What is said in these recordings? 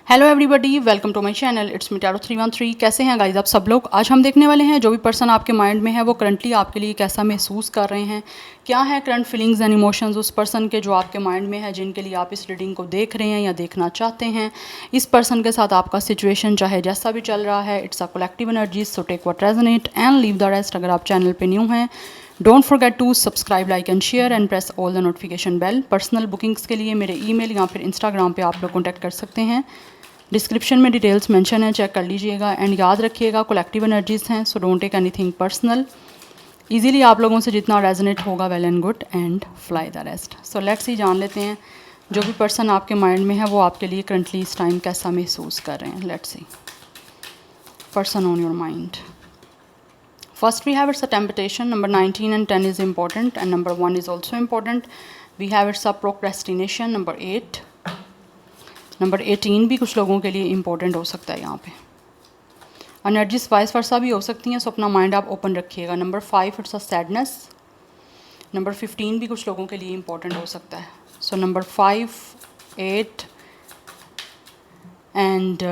Hello everybody, welcome to my channel. It's me tarot 313। कैसे हैं guys आप सब लोग। आज हम देखने वाले हैं जो भी पर्सन आपके माइंड में है वो करंटली आपके लिए कैसा महसूस कर रहे हैं, क्या है करंट फीलिंग्स एंड इमोशंस उस पर्सन के जो आपके माइंड में है, जिनके लिए आप इस रीडिंग को देख रहे हैं या देखना चाहते हैं। इस पर्सन के साथ आपका सिचुएशन चाहे जैसा भी चल रहा है, it's a collective energies, so take what resonate and leave the rest. अगर आप चैनल पे न्यू हैं, don't forget to subscribe, like and share and press all the notification bell. Personal bookings के लिए मेरे ईमेल या फिर इंस्टाग्राम पे आप लोग कॉन्टैक्ट कर सकते हैं। डिस्क्रिप्शन में डिटेल्स मेंशन है, चेक कर लीजिएगा। एंड याद रखिएगा कलेक्टिव एनर्जीज़ हैं, so don't take anything personal. Easily आप लोगों से जितना रेजोनेट होगा well and good, and fly the rest. So let's ही जान लेते हैं जो भी पर्सन आपके माइंड में है वो आपके लिए करंटली इस टाइम कैसा महसूस कर रहे हैं। Let's see person on your mind. First we have it's a temptation. Number 19 and 10 is important, and number 1 is also important. We have it's a procrastination. Number 8, number 18 भी कुछ लोगों के लिए इंपॉर्टेंट हो सकता है। यहाँ पे एनर्जीज वाइस वर्सा भी हो सकती हैं, सो अपना माइंड आप ओपन रखिएगा। Number 5 it's a sadness. Number 15 भी कुछ लोगों के लिए इंपॉर्टेंट हो सकता है। सो नंबर 5, 8 एंड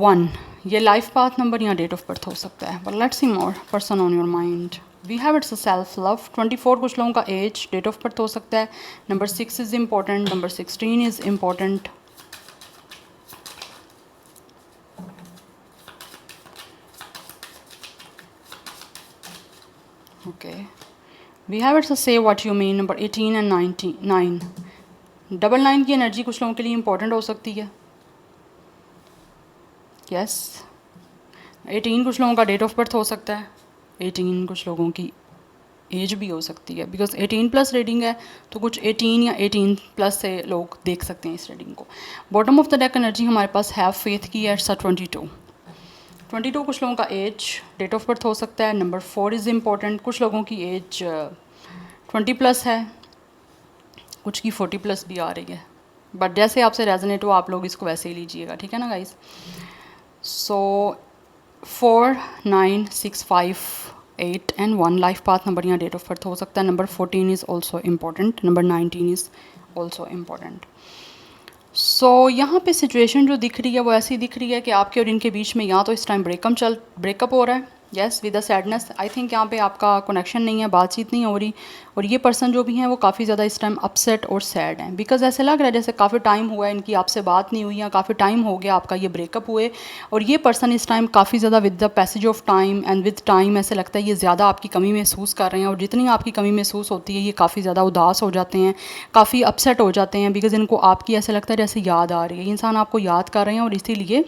1 ये लाइफ पाथ नंबर या डेट ऑफ बर्थ हो सकता है। But let's see more person on your mind. We have it's a self love. 24 कुछ लोगों का एज, डेट ऑफ बर्थ हो सकता है। Number 6 is important. Number 16 is important. Okay, we have it's a say what you mean. Number 18 and 9 double 9 की energy कुछ लोगों के लिए इंपॉर्टेंट हो सकती है। यस, 18 कुछ लोगों का डेट ऑफ बर्थ हो सकता है। 18 कुछ लोगों की एज भी हो सकती है, बिकॉज 18 प्लस रीडिंग है तो कुछ 18 या 18 प्लस से लोग देख सकते हैं इस रीडिंग को। Bottom of the deck energy हमारे पास हैव फेथ की है, इट्स अ 22 कुछ लोगों का एज, डेट ऑफ बर्थ हो सकता है। Number 4 is important. कुछ लोगों की एज 20 प्लस है, कुछ की 40 प्लस भी आ रही है। बट जैसे आपसे रेजोनेट हो आप लोग इसको वैसे ही लीजिएगा, ठीक है ना guys. So 4, 9, 6, 5, 8 and 1 life path number या डेट ऑफ बर्थ हो सकता है। Number 14 is also important. Number 19 is also important. So यहाँ पे सिचुएशन जो दिख रही है वो ऐसी दिख रही है कि आपके और इनके बीच में या तो इस टाइम ब्रेकअप हो रहा है। Yes, with a sadness. I think यहाँ पे आपका कनेक्शन नहीं है, बातचीत नहीं हो रही। और ये पर्सन जो भी हैं वो काफ़ी ज़्यादा इस टाइम अपसेट और सैड हैं, बिकॉज ऐसे लग रहा है जैसे काफ़ी टाइम हुआ है इनकी आपसे बात नहीं हुई, या काफ़ी टाइम हो गया आपका ये ब्रेकअप हुए। और ये पर्सन इस टाइम काफ़ी ज़्यादा with the passage of time and with time ऐसे लगता है ये ज़्यादा आपकी कमी महसूस कर रहे हैं। और जितनी आपकी कमी महसूस होती है ये काफ़ी ज़्यादा उदास हो जाते हैं, काफ़ी अपसेट हो जाते हैं, बिकॉज इनको आपकी ऐसे लगता है जैसे याद आ रही है। ये इंसान आपको याद कर रहे हैं और इसीलिए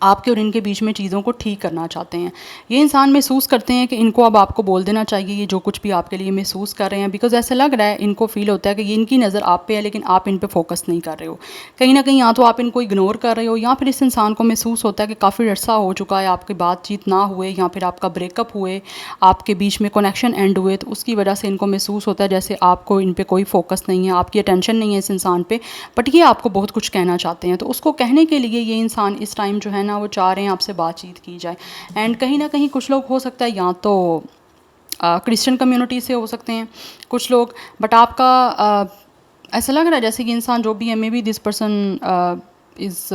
आपके और इनके बीच में चीज़ों को ठीक करना चाहते हैं। ये इंसान महसूस करते हैं कि इनको अब आपको बोल देना चाहिए ये जो कुछ भी आपके लिए महसूस कर रहे हैं, बिकॉज ऐसा लग रहा है इनको फील होता है कि ये इनकी नज़र आप पे है लेकिन आप इन पे फोकस नहीं कर रहे हो। कहीं ना कहीं या तो आप इनको इग्नोर कर रहे हो, या फिर इस इंसान को महसूस होता है कि काफ़ी अरसा हो चुका है आपकी बातचीत ना हुए, या फिर आपका ब्रेकअप हुए, आपके बीच में कनेक्शन एंड हुए, तो उसकी वजह से इनको महसूस होता है जैसे आपको इन पर कोई फोकस नहीं है, आपकी अटेंशन नहीं है इस इंसान पर। बट ये आपको बहुत कुछ कहना चाहते हैं, तो उसको कहने के लिए ये इंसान इस टाइम जो है ना वो चाह रहे हैं आपसे बातचीत की जाए। एंड कहीं ना कहीं कुछ लोग हो सकता है या तो क्रिश्चियन कम्युनिटी से हो सकते हैं कुछ लोग, बट आपका ऐसा लग रहा है जैसे कि इंसान जो भी है, maybe this person is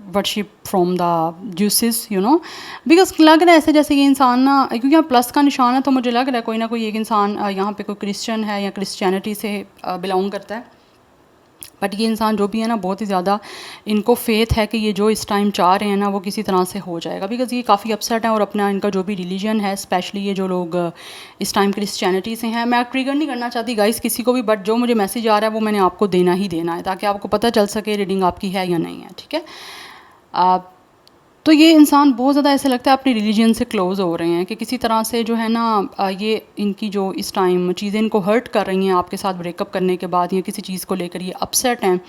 worship from the Jesus, you know, because लग रहा है ऐसे जैसे ये इंसान ना, क्योंकि यहाँ प्लस का निशान है तो मुझे लग रहा है कोई ना कोई एक इंसान यहाँ पे कोई क्रिश्चियन है या क्रिश्चियनिटी से बिलोंग करता है। बट ये इंसान जो भी है ना बहुत ही ज़्यादा इनको फेथ है कि ये जो इस टाइम चाह रहे हैं ना वो किसी तरह से हो जाएगा, बिकॉज़ ये काफ़ी अपसेट है। और अपना इनका जो भी रिलीजन है, स्पेशली ये जो लोग इस टाइम क्रिश्चियनिटी से हैं, मैं ट्रिगर नहीं करना चाहती गाइस किसी को भी, बट जो मुझे मैसेज आ रहा है वो मैंने आपको देना ही देना है ताकि आपको पता चल सके रीडिंग आपकी है या नहीं है, ठीक है। तो ये इंसान बहुत ज़्यादा ऐसे लगता है अपनी रिलीजन से क्लोज़ हो रहे हैं कि किसी तरह से जो है ना ये इनकी जो इस टाइम चीज़ें इनको हर्ट कर रही हैं आपके साथ ब्रेकअप करने के बाद, या किसी चीज़ को लेकर ये अपसेट हैं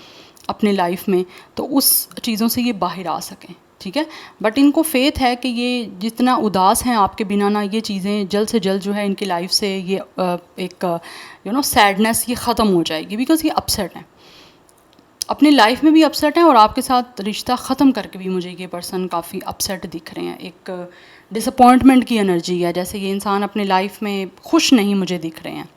अपने लाइफ में, तो उस चीज़ों से ये बाहर आ सकें, ठीक है। बट इनको फेथ है कि ये जितना उदास हैं आपके बिना ना, ये चीज़ें जल्द से जल्द जो है इनकी लाइफ से ये एक सैडनेस ये ख़त्म हो जाएगी, बिकॉज़ ये अपसेट हैं अपनी लाइफ में भी अपसेट हैं, और आपके साथ रिश्ता ख़त्म करके भी मुझे ये पर्सन काफ़ी अपसेट दिख रहे हैं। एक डिसअपॉइंटमेंट की एनर्जी है, जैसे ये इंसान अपनी लाइफ में खुश नहीं मुझे दिख रहे हैं।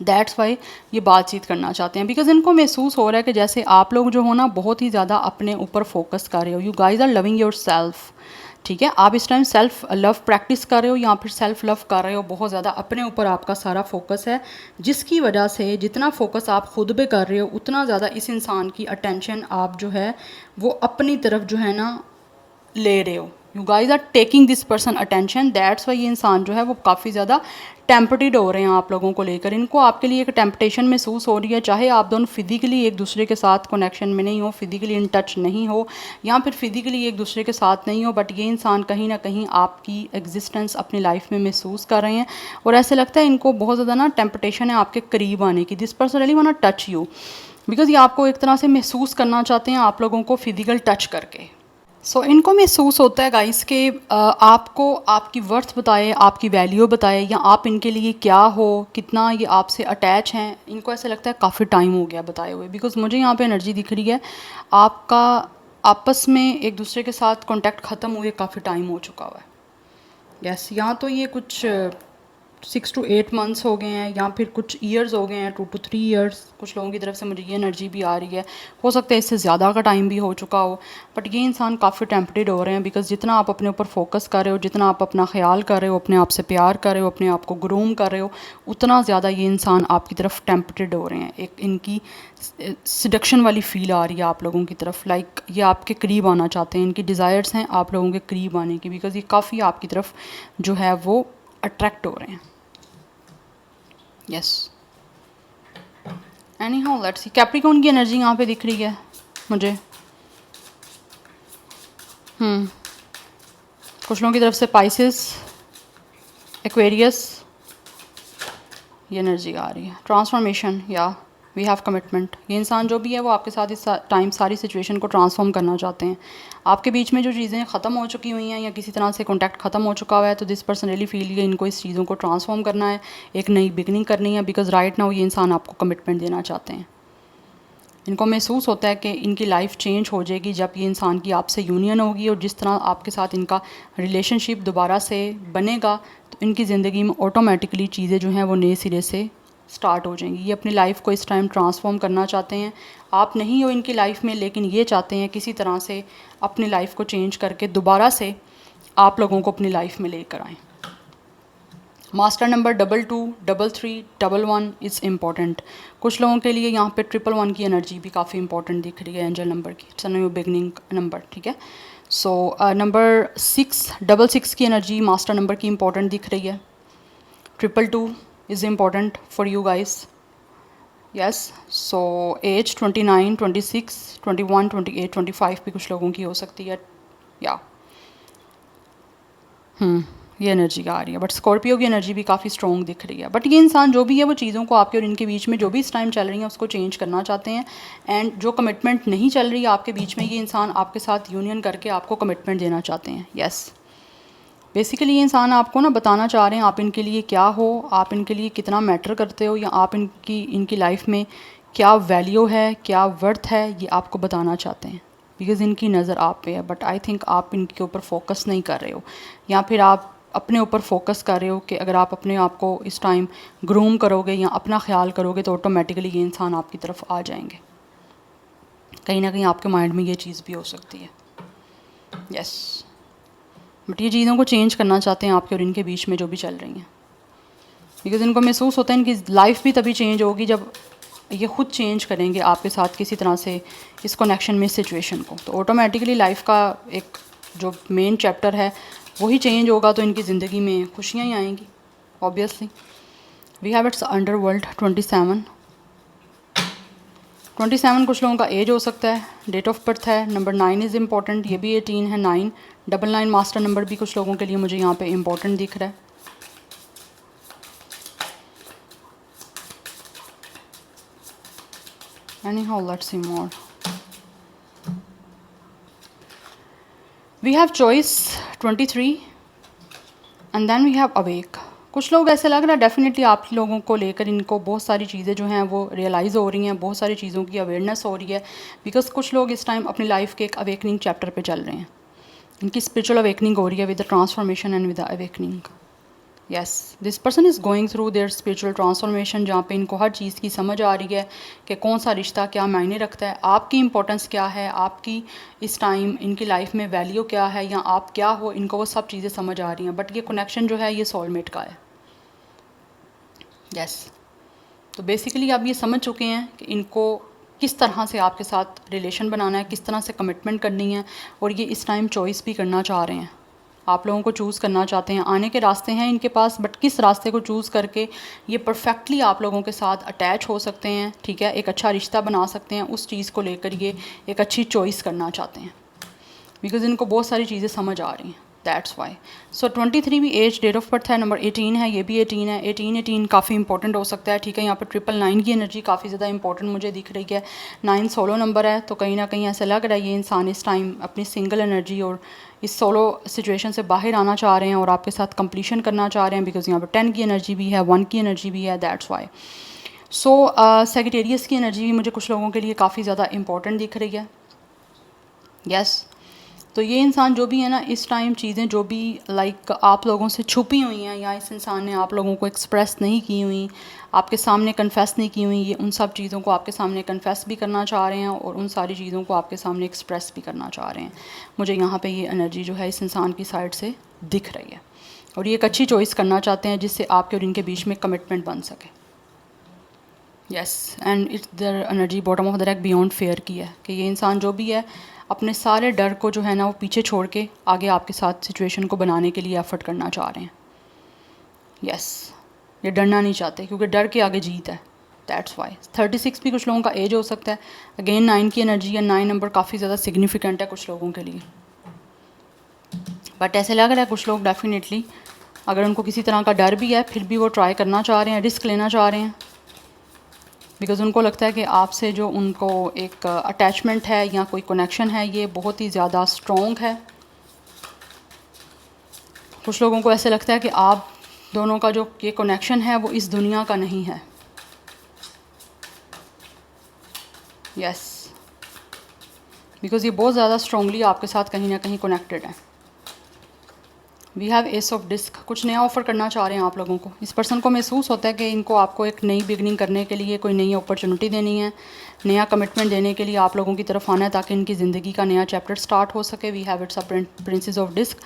दैट्स वाई ये बातचीत करना चाहते हैं, बिकॉज इनको महसूस हो रहा है कि जैसे आप लोग जो हो ना बहुत ही ज़्यादा अपने ऊपर फोकस कर रहे हो। You guys are loving yourself, ठीक है। आप इस टाइम सेल्फ लव प्रैक्टिस कर रहे हो या फिर सेल्फ लव कर रहे हो, बहुत ज़्यादा अपने ऊपर आपका सारा फोकस है, जिसकी वजह से जितना फोकस आप खुद पे कर रहे हो उतना ज़्यादा इस इंसान की अटेंशन आप जो है वो अपनी तरफ जो है ना ले रहे हो। You guys are taking this person attention, that's why ये इंसान जो है वो काफ़ी ज़्यादा टेम्पटेड हो रहे हैं आप लोगों को लेकर। इनको आपके लिए एक टेम्पटेशन महसूस हो रही है, चाहे आप दोनों फिजिकली एक दूसरे के साथ कनेक्शन में नहीं हो, फिजिकली इन टच नहीं हो या फिर फिजिकली एक दूसरे के साथ नहीं हो, बट ये इंसान कहीं ना कहीं आपकी एग्जिस्टेंस अपनी लाइफ में महसूस कर रहे हैं और ऐसे लगता है इनको बहुत ज़्यादा ना टेम्पटेशन है आपके करीब आने की। This person really want touch you, because ये आपको एक तरह से महसूस करना चाहते हैं आप लोगों को फिजिकल टच करके। सो इनको महसूस होता है गाइस कि आपको आपकी वर्थ बताए, आपकी वैल्यू बताए, या आप इनके लिए क्या हो, कितना ये आपसे अटैच हैं। इनको ऐसे लगता है काफ़ी टाइम हो गया बताए हुए, बिकॉज मुझे यहाँ पे एनर्जी दिख रही है आपका आपस में एक दूसरे के साथ कांटेक्ट ख़त्म हुए काफ़ी टाइम हो चुका हुआ है। यस, यहाँ तो ये कुछ 6 to 8 मंथ्स हो गए हैं या फिर कुछ ईयर्स हो गए हैं, 2 to 3 ईयर्स कुछ लोगों की तरफ से मुझे ये एनर्जी भी आ रही है। हो सकता है इससे ज़्यादा का टाइम भी हो चुका हो, बट ये इंसान काफ़ी टेम्पटेड हो रहे हैं, बिकॉज जितना आप अपने ऊपर फोकस कर रहे हो, जितना आप अपना ख्याल कर रहे हो, अपने आप से प्यार कर रहे हो, अपने आप को ग्रूम कर रहे हो, उतना ज़्यादा ये इंसान आपकी तरफ टेम्पटेड हो रहे हैं। एक इनकी सिडक्शन वाली फील आ रही है आप लोगों की तरफ, लाइक ये आपके करीब आना चाहते हैं, इनकी डिज़ायर्स हैं आप लोगों के करीब आने की, बिकॉज ये काफ़ी आपकी तरफ जो है वो अट्रैक्ट हो रहे हैं। Yes, any how let's see. Capricorn की एनर्जी यहाँ पे दिख रही है मुझे। कुछ लोगों की तरफ से पाइसेस, एक्वेरियस, ये एनर्जी आ रही है। ट्रांसफॉर्मेशन या वी हैव कमिटमेंट। ये इंसान जो भी है वो आपके साथ इस टाइम सारी सिचुएशन को ट्रांसफॉर्म करना चाहते हैं। आपके बीच में जो चीज़ें ख़त्म हो चुकी हुई हैं या किसी तरह से कॉन्टैक्ट ख़त्म हो चुका हुआ है, तो दिस पर्सन रियली फील ये इनको इस चीज़ों को ट्रांसफॉर्म करना है, एक नई बिगनिंग करनी है, बिकॉज राइट नाउ ये इंसान आपको कमिटमेंट देना चाहते हैं। इनको महसूस होता है कि इनकी लाइफ चेंज हो जाएगी जब ये इंसान की आपसे यूनियन होगी, और जिस तरह आपके साथ इनका रिलेशनशिप दोबारा से बनेगा तो इनकी ज़िंदगी में ऑटोमेटिकली चीज़ें जो हैं वो नए सिरे से स्टार्ट हो जाएंगी। ये अपनी लाइफ को इस टाइम ट्रांसफॉर्म करना चाहते हैं। आप नहीं हो इनकी लाइफ में, लेकिन ये चाहते हैं किसी तरह से अपनी लाइफ को चेंज करके दोबारा से आप लोगों को अपनी लाइफ में लेकर आएँ। Master number 22, 33, 11 is important. कुछ लोगों के लिए यहाँ पे 111 की एनर्जी भी काफ़ी इंपॉर्टेंट दिख रही है एंजल नंबर की। It's a new beginning number, ठीक है। सो नंबर 66 की एनर्जी मास्टर नंबर की इंपॉर्टेंट दिख रही है। 222 is important for you guys. Yes, so age 29, 26, 21, 28, 25 भी कुछ लोगों की हो सकती है। या ये एनर्जी आ रही है, बट स्कॉर्पियो की एनर्जी भी काफ़ी स्ट्रॉन्ग दिख रही है। बट ये इंसान जो भी है वो चीज़ों को आपके और इनके बीच में जो भी इस टाइम चल रही है उसको चेंज करना चाहते हैं। एंड जो कमिटमेंट नहीं चल रही है आपके बीच में, ये इंसान आपके साथ यूनियन करके आपको कमिटमेंट देना चाहते हैं। यस, बेसिकली ये इंसान आपको ना बताना चाह रहे हैं आप इनके लिए क्या हो, आप इनके लिए कितना मैटर करते हो, या आप इनकी लाइफ में क्या वैल्यू है, क्या वर्थ है, ये आपको बताना चाहते हैं। बिकॉज़ इनकी नज़र आप पे है, बट आई थिंक आप इनके ऊपर फोकस नहीं कर रहे हो, या फिर आप अपने ऊपर फोकस कर रहे हो कि अगर आप अपने आप को इस टाइम ग्रूम करोगे या अपना ख्याल करोगे तो ऑटोमेटिकली ये इंसान आपकी तरफ आ जाएंगे। कहीं ना कहीं आपके माइंड में ये चीज़ भी हो सकती है। यस, बट ये चीज़ों को चेंज करना चाहते हैं आपके और इनके बीच में जो भी चल रही हैं, बिकॉज इनको महसूस होता है इनकी लाइफ भी तभी चेंज होगी जब ये ख़ुद चेंज करेंगे आपके साथ किसी तरह से इस कनेक्शन में, इस सिचुएशन को। तो ऑटोमेटिकली लाइफ का एक जो मेन चैप्टर है वही चेंज होगा, तो इनकी ज़िंदगी में खुशियाँ ही आएंगी obviously. We have it's underworld 27 कुछ लोगों का एज हो सकता है, डेट ऑफ बर्थ है, नंबर 9 इज़ इम्पॉर्टेंट, ये भी 18 है। 9, 99 मास्टर नंबर भी कुछ लोगों के लिए मुझे यहाँ पे इम्पोर्टेंट दिख रहा है। Anyhow, let's see more. We have choice 23 and then we have awake. कुछ लोग ऐसे लग रहा है डेफिनेटली आप लोगों को लेकर इनको बहुत सारी चीज़ें जो हैं वो रियलाइज़ हो रही हैं, बहुत सारी चीज़ों की अवेयरनेस हो रही है, बिकॉज कुछ लोग इस टाइम अपनी लाइफ के एक अवेकनिंग चैप्टर पे चल रहे हैं। इनकी स्पिरिचुअल अवेकनिंग हो रही है with the transformation and with the awakening. Yes, this person is going through their spiritual transformation, जहाँ पे इनको हर चीज़ की समझ आ रही है कि कौन सा रिश्ता क्या मायने रखता है, आपकी इंपॉर्टेंस क्या है, आपकी इस टाइम इनकी लाइफ में वैल्यू क्या है, या आप क्या हो, इनको वो सब चीज़ें समझ आ रही हैं। बट ये कनेक्शन जो है ये सोलमेट का है। यस, तो बेसिकली आप ये समझ चुके हैं कि इनको किस तरह से आपके साथ रिलेशन बनाना है, किस तरह से कमिटमेंट करनी है, और ये इस टाइम चॉइस भी करना चाह रहे हैं, आप लोगों को चूज़ करना चाहते हैं। आने के रास्ते हैं इनके पास, बट किस रास्ते को चूज़ करके ये परफेक्टली आप लोगों के साथ अटैच हो सकते हैं, ठीक है, एक अच्छा रिश्ता बना सकते हैं, उस चीज़ को लेकर ये एक अच्छी चॉइस करना चाहते हैं, बिकॉज इनको बहुत सारी चीज़ें समझ आ रही हैं, दैट्स वाई। सो 23 भी एज, डेट ऑफ बर्थ है, नंबर 18 है, ये भी 18 है। 18 काफ़ी इंपॉर्टेंट हो सकता है, ठीक है। यहाँ पर 999 की एनर्जी काफ़ी ज़्यादा इंपॉर्टेंट मुझे दिख रही है। 9 सोलो नंबर है, तो कहीं ना कहीं ऐसा लग रहा है ये इंसान इस टाइम अपनी सिंगल एनर्जी और इस सोलो सिचुएशन से बाहर आना चाह रहे हैं और आपके साथ कंप्लीशन करना चाह रहे हैं, बिकॉज यहाँ पर 10 की एनर्जी भी है, 1 की एनर्जी भी है, दैट्स वाई। सो सेक्रेटेरियस की एनर्जी भी मुझे कुछ लोगों के लिए काफ़ी ज़्यादा इंपॉर्टेंट दिख रही है। यस, तो ये इंसान जो भी है ना, इस टाइम चीज़ें जो भी लाइक आप लोगों से छुपी हुई हैं, या इस इंसान ने आप लोगों को एक्सप्रेस नहीं की हुई, आपके सामने कन्फेस नहीं की हुई, ये उन सब चीज़ों को आपके सामने कन्फेस भी करना चाह रहे हैं और उन सारी चीज़ों को आपके सामने एक्सप्रेस भी करना चाह रहे हैं। मुझे यहाँ पे ये एनर्जी जो है इस इंसान की साइड से दिख रही है, और ये एक अच्छी चॉइस करना चाहते हैं जिससे आपके और इनके बीच में कमिटमेंट बन सके। Yes, and it's there energy bottom of the deck beyond fair की है, कि ये इंसान जो भी है अपने सारे डर को जो है ना वो पीछे छोड़ के आगे आपके साथ सिचुएशन को बनाने के लिए एफर्ट करना चाह रहे हैं। यस, ये डरना नहीं चाहते क्योंकि डर के आगे जीत है, दैट्स वाई। 36 भी कुछ लोगों का एज हो सकता है। अगेन 9 की एनर्जी है, 9 नंबर काफ़ी ज़्यादा सिग्निफिकेंट है कुछ लोगों के लिए, बट ऐसे लग रहा है कुछ लोग डेफिनेटली अगर उनको किसी तरह का डर भी है फिर भी वो ट्राई करना चाह रहे हैं, रिस्क लेना चाह रहे हैं, बिकॉज़ उनको लगता है कि आपसे जो उनको एक अटैचमेंट है या कोई कनेक्शन है ये बहुत ही ज़्यादा स्ट्रॉन्ग है। कुछ लोगों को ऐसे लगता है कि आप दोनों का जो ये कनेक्शन है वो इस दुनिया का नहीं है। यस, बिकॉज़ ये बहुत ज़्यादा स्ट्रॉन्गली आपके साथ कहीं ना कहीं कनेक्टेड है। We have ace of disc, कुछ नया ऑफ़र करना चाह रहे हैं आप लोगों को। इस पर्सन को महसूस होता है कि इनको आपको एक नई बिगनिंग करने के लिए कोई नई अपॉर्चुनिटी देनी है, नया कमिटमेंट देने के लिए आप लोगों की तरफ आना है ताकि इनकी ज़िंदगी का नया चैप्टर स्टार्ट हो सके। We have it's a princess of disc,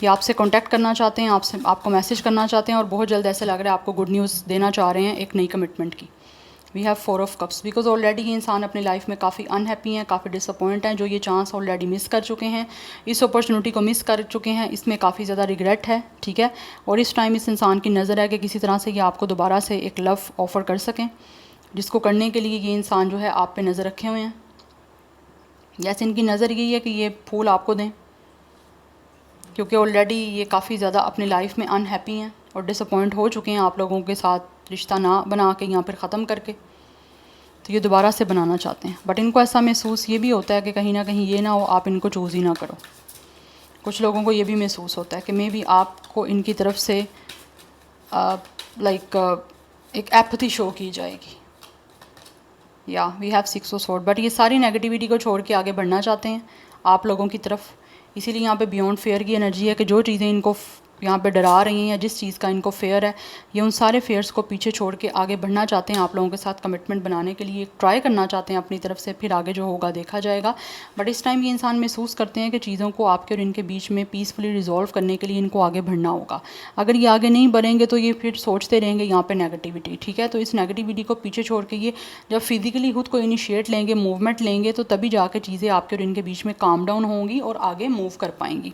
ये आपसे कॉन्टैक्ट करना चाहते हैं, आपको मैसेज करना चाहते हैं और बहुत जल्द ऐसे लग रहा है आपको गुड न्यूज़ देना चाह रहे हैं एक नई कमिटमेंट की। We have 4 of cups, because already ये इंसान अपनी लाइफ में काफ़ी अनहैप्पी हैं, काफ़ी डिसअपॉइंट हैं, जो ये चांस ऑलरेडी मिस कर चुके हैं, इस अपॉर्चुनिटी को मिस कर चुके हैं, इसमें काफ़ी ज़्यादा रिग्रेट है, ठीक है। और इस टाइम इस इंसान की नज़र है कि किसी तरह से ये आपको दोबारा से एक लव ऑफ़र कर सकें, जिसको करने के लिए ये इंसान जो है आप पे नज़र रखे हुए हैं। जैसे इनकी नज़र यही है कि ये फूल आपको दें, क्योंकि ऑलरेडी ये काफ़ी ज़्यादा अपनी लाइफ में अनहैप्पी हैं और डिसअपॉइंट हो चुके हैं आप लोगों के साथ रिश्ता ना बना के या फिर ख़त्म करके, तो ये दोबारा से बनाना चाहते हैं। बट इनको ऐसा महसूस ये भी होता है कि कहीं ना कहीं ये ना हो आप इनको चूज़ ही ना करो। कुछ लोगों को ये भी महसूस होता है कि मे बी आपको इनकी तरफ से एक एपथी शो की जाएगी। या we have 6 of sword, but ये सारी नेगेटिविटी को छोड़ के आगे बढ़ना चाहते हैं आप लोगों की तरफ। इसीलिए यहाँ पे बियॉन्ड फेयर की एनर्जी है कि जो चीज़ें इनको यहाँ पे डरा रही हैं या जिस चीज़ का इनको फेयर है, ये उन सारे फेयर्स को पीछे छोड़ के आगे बढ़ना चाहते हैं आप लोगों के साथ कमिटमेंट बनाने के लिए, ट्राई करना चाहते हैं अपनी तरफ से, फिर आगे जो होगा देखा जाएगा। बट इस टाइम ये इंसान महसूस करते हैं कि चीज़ों को आपके और इनके बीच में पीसफुली रिजॉल्व करने के लिए इनको आगे बढ़ना होगा। अगर ये आगे नहीं बढ़ेंगे तो ये फिर सोचते रहेंगे यहाँ पर नेगेटिविटी, ठीक है। तो इस नेगेटिविटी को पीछे छोड़ के ये जब फिजिकली खुद को इनिशिएट लेंगे, मूवमेंट लेंगे, तो तभी जाके चीज़ें आपके और इनके बीच में काम डाउन होंगी और आगे मूव कर पाएंगी।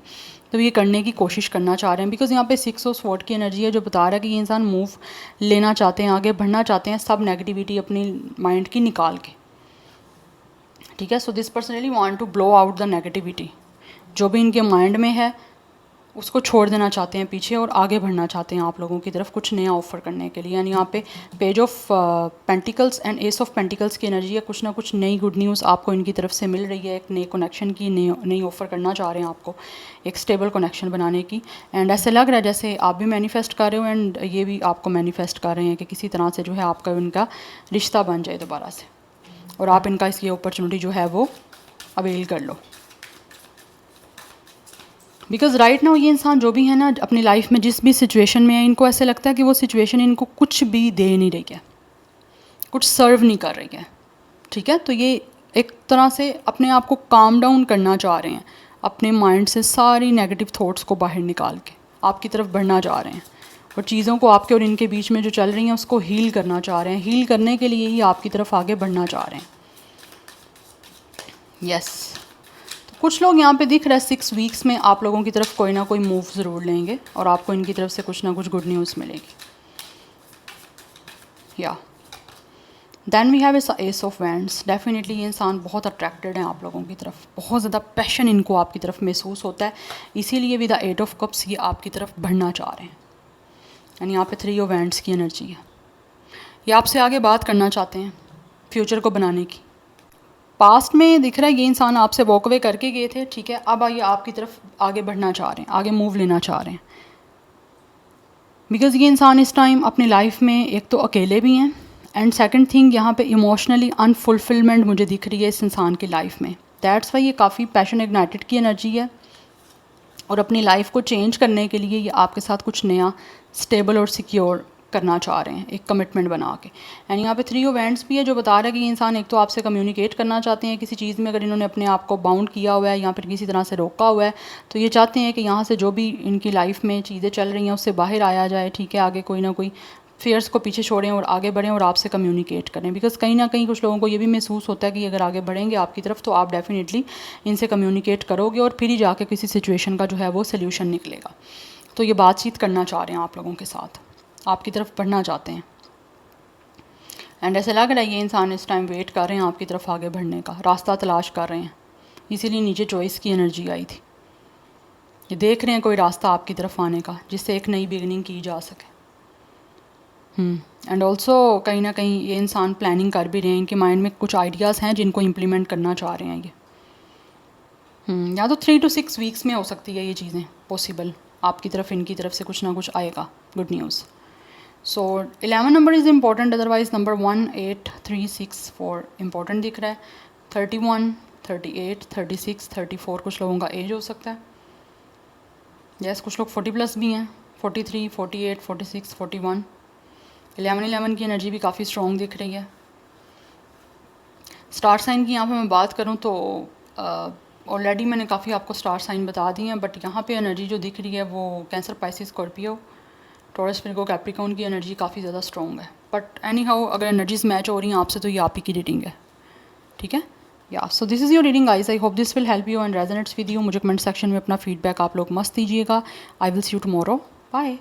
तो ये करने की कोशिश करना चाह रहे हैं, बिकॉज यहाँ पे 6 ऑफ स्वॉर्ड की एनर्जी है जो बता रहा है कि ये इंसान मूव लेना चाहते हैं, आगे बढ़ना चाहते हैं, सब नेगेटिविटी अपनी माइंड की निकाल के, ठीक है। So this person really want to blow out the negativity, जो भी इनके माइंड में है उसको छोड़ देना चाहते हैं पीछे और आगे बढ़ना चाहते हैं आप लोगों की तरफ कुछ नया ऑफ़र करने के लिए। यानी यहाँ पे page of pentacles and S of pentacles की एनर्जी है, कुछ ना कुछ नई गुड न्यूज़ आपको इनकी तरफ से मिल रही है, एक नए कनेक्शन की नई ऑफ़र करना चाह रहे हैं आपको, एक स्टेबल कनेक्शन बनाने की। एंड ऐसे लग रहा है जैसे आप भी मैनिफेस्ट कर रहे हो एंड ये भी आपको मैनिफेस्ट कर रहे हैं कि किसी तरह से जो है आपका इनका रिश्ता बन जाए दोबारा से और आप इनका इसकी अपॉर्चुनिटी जो है वो अवेल कर लो। बिकॉज राइट नाउ ये इंसान जो भी है ना अपनी लाइफ में जिस भी सिचुएशन में है, इनको ऐसे लगता है कि वो सिचुएशन इनको कुछ भी दे नहीं रही है, कुछ सर्व नहीं कर रही है, ठीक है। तो ये एक तरह से अपने आप को काम डाउन करना चाह रहे हैं, अपने माइंड से सारी नेगेटिव थॉट्स को बाहर निकाल के आपकी तरफ बढ़ना चाह रहे हैं, और चीज़ों को आपके और इनके बीच में जो चल रही हैं उसको हील करना चाह रहे हैं। हील करने के लिए ही आपकी तरफ आगे बढ़ना चाह रहे हैं। यस तो कुछ लोग यहाँ पे दिख रहा है 6 वीक्स में आप लोगों की तरफ कोई ना कोई मूव ज़रूर लेंगे और आपको इनकी तरफ से कुछ ना कुछ गुड न्यूज़ मिलेगी। या then we have ace of wands. Definitely ये इंसान बहुत अट्रैक्टेड हैं आप लोगों की तरफ, बहुत ज़्यादा पैशन इनको आपकी तरफ महसूस होता है, इसीलिए विद द 8 ऑफ कप्स ये आपकी तरफ बढ़ना चाह रहे हैं। यानी यहाँ पे 3 ऑफ वैंड्स की एनर्जी है। ये आपसे आगे बात करना चाहते हैं फ्यूचर को बनाने की। पास्ट में दिख रहा है ये इंसान आपसे वॉक अवे करके गए थे, ठीक है। अब आइए आपकी तरफ आगे बढ़ना चाह रहे हैं, आगे मूव लेना चाह रहे हैं। बिकॉज़ ये इंसान इस टाइम अपनी लाइफ में एक तो अकेले भी हैं, एंड सेकंड थिंग यहाँ पे इमोशनली अनफुलफिलमेंट मुझे दिख रही है इस इंसान की लाइफ में। दैट्स वाई ये काफ़ी पैशन इग्नाइटेड की एनर्जी है, और अपनी लाइफ को चेंज करने के लिए ये आपके साथ कुछ नया स्टेबल और सिक्योर करना चाह रहे हैं, एक कमिटमेंट बना के। एंड यहाँ पे 3 ऑफ वैंड्स भी है जो बता रहा है कि ये इंसान एक तो आपसे कम्युनिकेट करना चाहते हैं किसी चीज़ में, अगर इन्होंने अपने आप को बाउंड किया हुआ है या फिर किसी तरह से रोका हुआ है, तो ये चाहते हैं कि यहाँ से जो भी इनकी लाइफ में चीज़ें चल रही हैं उससे बाहर आया जाए, ठीक है। आगे कोई ना कोई फेयर्स को पीछे छोड़ें और आगे बढ़ें और आपसे कम्युनिकेट करें। बिकॉज़ कहीं ना कहीं कुछ लोगों को ये भी महसूस होता है कि अगर आगे बढ़ेंगे आपकी तरफ तो आप डेफिनेटली इनसे कम्युनिकेट करोगे और फिर ही जाके किसी सिचुएशन का जो है वो सोल्यूशन निकलेगा। तो ये बातचीत करना चाह रहे हैं आप लोगों के साथ, आपकी तरफ बढ़ना चाहते हैं। एंड ऐसे लग रहा है ये इंसान इस टाइम वेट कर रहे हैं आपकी तरफ आगे बढ़ने का, रास्ता तलाश कर रहे हैं, इसीलिए नीचे चॉइस की एनर्जी आई थी। ये देख रहे हैं कोई रास्ता आपकी तरफ आने का जिससे एक नई बिगनिंग की जा सके। एंड ऑल्सो कहीं ना कहीं ये इंसान प्लानिंग कर भी रहे हैं, इनके माइंड में कुछ आइडियाज़ हैं जिनको इम्प्लीमेंट करना चाह रहे हैं ये। या तो 3 to 6 वीक्स में हो सकती है ये चीज़ें पॉसिबल, आपकी तरफ इनकी तरफ से कुछ ना कुछ आएगा good news. So 11 number is important, otherwise number 1, 8, 3, 6, 4 important दिख रहा है। 31, 38, 36, 34 कुछ लोगों का एज हो सकता है। यस कुछ लोग 40+ भी हैं, 43, 48, 46, 41। 11 की एनर्जी भी काफ़ी स्ट्रॉन्ग दिख रही है। स्टार साइन की यहाँ पे मैं बात करूँ तो ऑलरेडी मैंने काफ़ी आपको स्टार साइन बता दी हैं, बट यहाँ पे एनर्जी जो दिख रही है वो cancer, Pisces, Scorpio, taurus, Virgo, Capricorn की एनर्जी काफ़ी ज़्यादा स्ट्रॉन्ग है। बट एनी हाउ अगर एनर्जीज मैच हो रही हैं आपसे तो ये आप ही की रीडिंग है, ठीक है। या so this is your reading guys, I hope this will help you and resonates with you. मुझे कमेंट सेक्शन में अपना फीडबैक आप लोग मस्त दीजिएगा। I will see you tomorrow, bye.